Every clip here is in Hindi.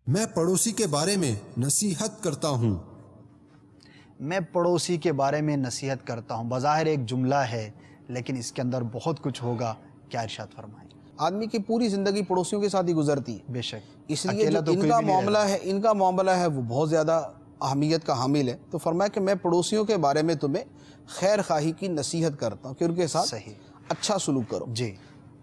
मैं पड़ोसी के बारे में नसीहत करता हूँ। मैं पड़ोसी के बारे में नसीहत करता हूँ। बज़ाहिर एक जुमला है, लेकिन इसके अंदर बहुत कुछ होगा। क्या इरशाद फरमाएं। आदमी की पूरी ज़िंदगी पड़ोसियों के साथ ही गुजरती है। बेशक, इसलिए जो इनका मामला है वो बहुत ज़्यादा अहमियत का हामिल है। तो फरमाया कि मैं पड़ोसियों के बारे में तुम्हें खैर खाही की नसीहत करता हूँ कि उनके साथ सही अच्छा सलूक करो। जी।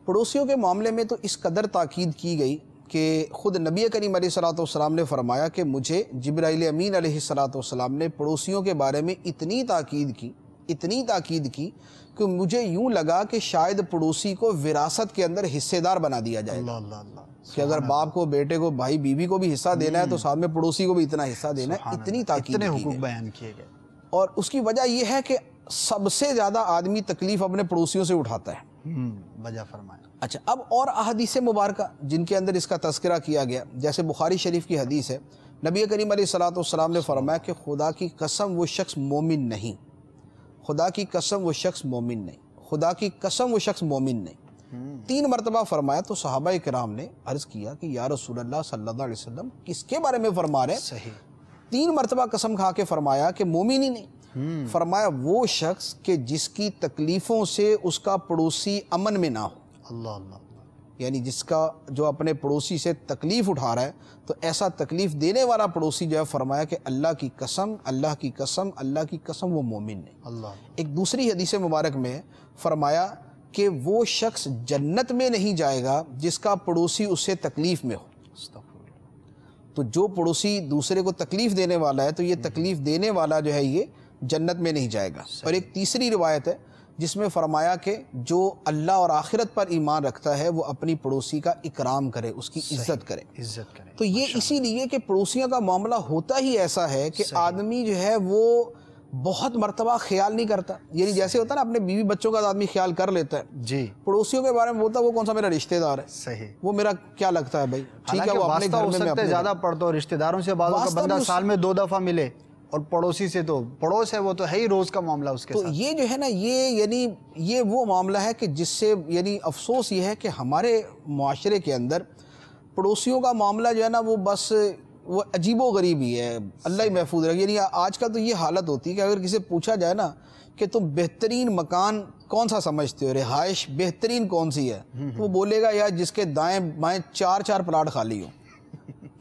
पड़ोसियों के मामले में तो इस कदर ताकीद की गई कि ख़ुद नबी करीम अलैहिस्सलाम ने फरमाया कि मुझे जिब्राइल अमीन अलैहिस्सलाम ने पड़ोसियों के बारे में इतनी ताकीद की कि मुझे यूँ लगा कि शायद पड़ोसी को विरासत के अंदर हिस्सेदार बना दिया जाए। कि अगर बाप को, बेटे को, भाई बीवी को भी हिस्सा देना है तो साथ में पड़ोसी को भी इतना हिस्सा देना है। इतनी ताकीद, इतने हुकूक बयान किए गए। और उसकी वजह यह है कि सबसे ज़्यादा आदमी तकलीफ़ अपने पड़ोसियों से उठाता है। वजह फरमाया। अच्छा, अब और अहदीस मुबारका जिनके अंदर इसका तज़किरा किया गया, जैसे बुखारी शरीफ की हदीस है, नबी करीम अलैहिस्सलाम ने फरमाया कि खुदा की कसम वो शख्स मोमिन नहीं, खुदा की कसम वो शख्स मोमिन नहीं, खुदा की कसम वो शख्स मोमिन नहीं। 3 मरतबा फरमाया। तो सहाबा किराम ने अर्ज़ किया कि या रसूलल्लाह सल्लल्लाहु अलैहि वसल्लम किसके बारे में फरमा रहे हैं? सही 3 मरतबा कसम खा के फरमाया कि मोमिन ही नहीं। फरमाया वो शख्स कि जिसकी तकलीफ़ों से उसका पड़ोसी अमन में ना हो। अल्लाह अल्लाह। यानी जिसका जो अपने पड़ोसी से तकलीफ़ उठा रहा है, तो ऐसा तकलीफ़ देने वाला पड़ोसी जो है, फरमाया कि अल्लाह की कसम, अल्लाह की कसम, अल्लाह की कसम वो मोमिन नहीं। अल्लाह। एक दूसरी हदीस मुबारक में फरमाया कि वो शख्स जन्नत में नहीं जाएगा जिसका पड़ोसी उससे तकलीफ़ में हो। तो जो पड़ोसी दूसरे को तकलीफ़ देने वाला है, तो ये तकलीफ़ देने वाला जो है ये जन्नत में नहीं जाएगा। और एक तीसरी रिवायत है जिसमें फरमाया कि जो अल्लाह और आखिरत पर ईमान रखता है वो अपनी पड़ोसी का इकराम करे, उसकी इज्जत करे। तो ये इसीलिए कि पड़ोसियों का मामला होता ही ऐसा है कि आदमी जो है वो बहुत मरतबा ख्याल नहीं करता। यानी जैसे होता है ना, अपने बीवी बच्चों का आदमी ख्याल कर लेता है जी, पड़ोसियों के बारे में बोलता है वो कौन सा मेरा रिश्तेदार है, सही, वो मेरा क्या लगता है भाई, ठीक है, वो अपने घर में ज़्यादा पड़ता हो। रिश्तेदारों से बंदा साल में 2 दफ़ा मिले, और पड़ोसी से तो पड़ोस है, वो तो है ही रोज़ का मामला उसके साथ। ये जो है ना, ये वो मामला है कि जिससे यानी अफसोस ये है कि हमारे माशरे के अंदर पड़ोसियों का मामला जो है ना, वो बस वो अजीबो गरीब ही है। अल्लाह ही महफूज रखे। यानी आजकल तो ये हालत होती है कि अगर किसी पूछा जाए ना कि तुम बेहतरीन मकान कौन सा समझते हो, रिहाइश बेहतरीन कौन सी है, तो वो बोलेगा यार जिसके दाएं बाएं 4-4 प्लाट खाली हो,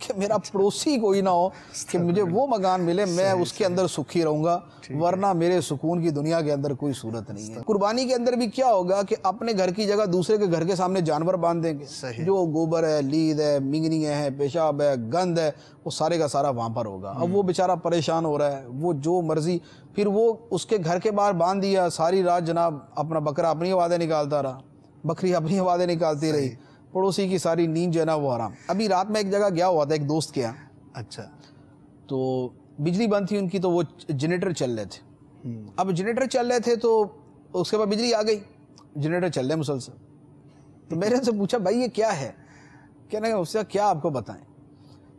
कि मेरा पड़ोसी कोई ना हो कि मुझे वो मकान मिले, मैं उसके अंदर सुखी रहूँगा, वरना मेरे सुकून की दुनिया के अंदर कोई सूरत नहीं है। कुर्बानी के अंदर भी क्या होगा कि अपने घर की जगह दूसरे के घर के सामने जानवर बांध देंगे। जो गोबर है, लीद है, मिंगनियाँ है, पेशाब है, गंद है, वो सारे का सारा वहाँ पर होगा। अब वो बेचारा परेशान हो रहा है, वो जो मर्जी, फिर वो उसके घर के बाहर बांध दिया, सारी रात जनाब अपना बकरा अपनी आवाज़ें निकालता रहा, बकरी अपनी आवाज़ें निकालती रही, पड़ोसी की सारी नींद जो है ना वो आराम। अभी रात में एक जगह गया हुआ था एक दोस्त के यहाँ। अच्छा। तो बिजली बंद थी उनकी, तो वो जनरेटर चल रहे थे। अब जनरेटर चल रहे थे तो उसके बाद बिजली आ गई, जनरेटर चल रहे मुसलसल। तो मैंने उनसे पूछा भाई ये क्या है? कहने लगा उससे क्या आपको बताएं,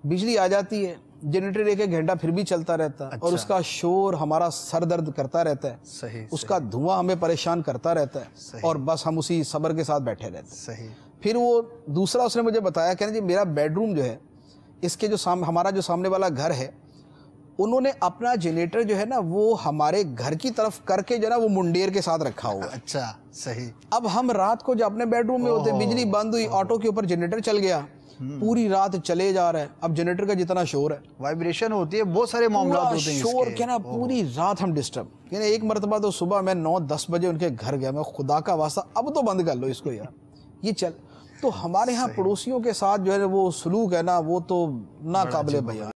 बिजली आ जाती है, जनरेटर 1-1 घंटा फिर भी चलता रहता है। अच्छा। और उसका शोर हमारा सर दर्द करता रहता है। सही। उसका धुआं हमें परेशान करता रहता है। सही। और बस हम उसी सब्र के साथ बैठे रहते हैं। सही। फिर वो दूसरा उसने मुझे बताया, कहने जी मेरा बेडरूम जो है, इसके जो हमारा जो सामने वाला घर है, उन्होंने अपना जनरेटर जो है ना वो हमारे घर की तरफ करके जो है ना वो मुंडेर के साथ रखा हुआ है। अच्छा। सही। अब हम रात को जब अपने बेडरूम में होते, बिजली बंद हुई, ऑटो के ऊपर जनरेटर चल गया, पूरी रात चले जा रहा है। अब जनरेटर का जितना शोर है, वाइब्रेशन होती है, बहुत सारे मामला होते हैं शोर के ना, पूरी रात हम डिस्टर्ब। यानी एक मरतबा तो सुबह मैं 9-10 बजे उनके घर गया, मैं खुदा का वास्ता अब तो बंद कर लो इसको यार, ये चल। तो हमारे यहाँ पड़ोसियों के साथ जो है वो सलूक है ना, वो तो नाकाबिले बयान।